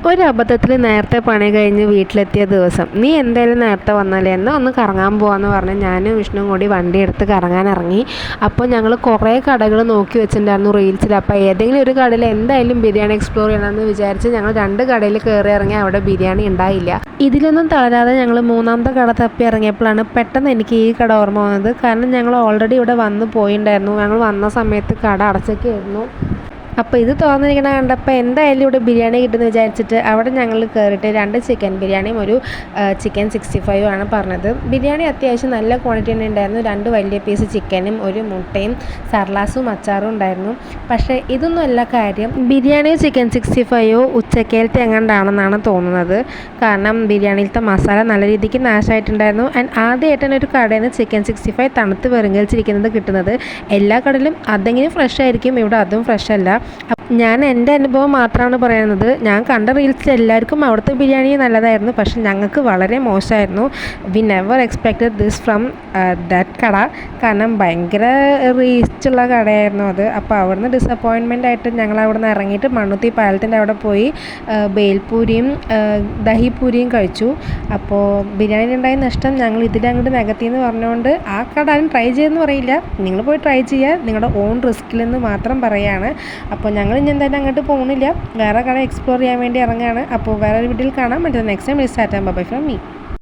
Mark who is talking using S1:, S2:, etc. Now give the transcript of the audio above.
S1: ഒരു അബദ്ധത്തിൽ നേരത്തെ പണി കഴിഞ്ഞ് വീട്ടിലെത്തിയ ദിവസം നീ എന്തായാലും നേരത്തെ വന്നാലേ എന്നാൽ ഒന്ന് കറങ്ങാൻ പോകാമെന്ന് പറഞ്ഞ് ഞാനും വിഷ്ണുവും കൂടി വണ്ടി എടുത്ത് കറങ്ങാൻ ഇറങ്ങി. അപ്പോൾ ഞങ്ങൾ കുറേ കടകൾ നോക്കി വെച്ചിട്ടുണ്ടായിരുന്നു റീൽസിൽ. അപ്പോൾ ഏതെങ്കിലും ഒരു കടയിൽ എന്തായാലും ബിരിയാണി എക്സ്പ്ലോർ ചെയ്യണമെന്ന് വിചാരിച്ച് ഞങ്ങൾ 2 കടയിൽ കയറി ഇറങ്ങി. അവിടെ ബിരിയാണി ഉണ്ടായില്ല. ഇതിലൊന്നും തളരാതെ ഞങ്ങൾ 3ാമത്തെ കട തപ്പി ഇറങ്ങിയപ്പോഴാണ് പെട്ടെന്ന് എനിക്ക് ഈ കട ഓർമ്മ വന്നത്. കാരണം ഞങ്ങൾ ഓൾറെഡി ഇവിടെ വന്ന് പോയിട്ടുണ്ടായിരുന്നു. ഞങ്ങൾ വന്ന സമയത്ത് കട അടച്ചൊക്കെയായിരുന്നു. അപ്പോൾ ഇത് തുറന്നിരിക്കണ കണ്ടപ്പോൾ എന്തായാലും ഇവിടെ ബിരിയാണി കിട്ടുമെന്ന് വിചാരിച്ചിട്ട് അവിടെ ഞങ്ങൾ കയറിയിട്ട് 2 ചിക്കൻ ബിരിയാണിയും ഒരു ചിക്കൻ 65 ആണ് പറഞ്ഞത്. ബിരിയാണി അത്യാവശ്യം നല്ല ക്വാണ്ടിറ്റി തന്നെ ഉണ്ടായിരുന്നു. 2 വലിയ പീസ് ചിക്കനും ഒരു മുട്ടയും സർലാസും അച്ചാറും ഉണ്ടായിരുന്നു. പക്ഷേ ഇതൊന്നും അല്ല കാര്യം. ബിരിയാണിയോ ചിക്കൻ 65 ഉച്ചക്കേലത്തെ എങ്ങാണ്ടാണെന്നാണ് തോന്നുന്നത്. കാരണം ബിരിയാണിയിലത്തെ മസാല നല്ല രീതിക്ക് നാശമായിട്ടുണ്ടായിരുന്നു. ആൻഡ് ആദ്യമായിട്ടാണ് ഒരു കടയിൽ നിന്ന് ചിക്കൻ 65 തണുത്ത് വെറുങ്ങലിച്ചിരിക്കുന്നത് കിട്ടുന്നത്. എല്ലാ കടയിലും അതെങ്കിലും ഫ്രഷ് ആയിരിക്കും, ഇവിടെ അതും ഫ്രഷ് അല്ല. ഞാൻ എൻ്റെ അനുഭവം മാത്രമാണ് പറയുന്നത്. ഞാൻ കണ്ട റീൽസിൽ എല്ലാവർക്കും അവിടുത്തെ ബിരിയാണി നല്ലതായിരുന്നു, പക്ഷെ ഞങ്ങൾക്ക് വളരെ മോശമായിരുന്നു. We never expected this from that കട. കാരണം ഭയങ്കര റീച്ചുള്ള കടയായിരുന്നു അത്. അപ്പോൾ അവിടുന്ന് ഡിസപ്പോയിൻമെൻ്റ് ആയിട്ട് ഞങ്ങൾ അവിടെ നിന്ന് ഇറങ്ങിയിട്ട് മണ്ണുത്തി പാലത്തിൻ്റെ അവിടെ പോയി ബേൽപൂരിയും ദഹിപൂരിയും കഴിച്ചു. അപ്പോൾ ബിരിയാണി ഉണ്ടായ നഷ്ടം ഞങ്ങൾ ഇതിലങ്ങോട്ട് നികത്തിയെന്ന് പറഞ്ഞുകൊണ്ട് ആ കട ആരും ട്രൈ ചെയ്തെന്ന് പറയില്ല. നിങ്ങൾ പോയി ട്രൈ ചെയ്യുക, നിങ്ങളുടെ ഓൺ റിസ്കിലെന്ന് മാത്രം പറയുകയാണ്. അപ്പോൾ ഞങ്ങൾ ഇനി എന്തായാലും അങ്ങോട്ട് പോകുന്നില്ല, വേറെ കട എക്സ്പ്ലോർ ചെയ്യാൻ വേണ്ടി ഇറങ്ങുകയാണ്. അപ്പോൾ വേറെ വീട്ടിൽ കാണാം. മറ്റേ next time bye from me.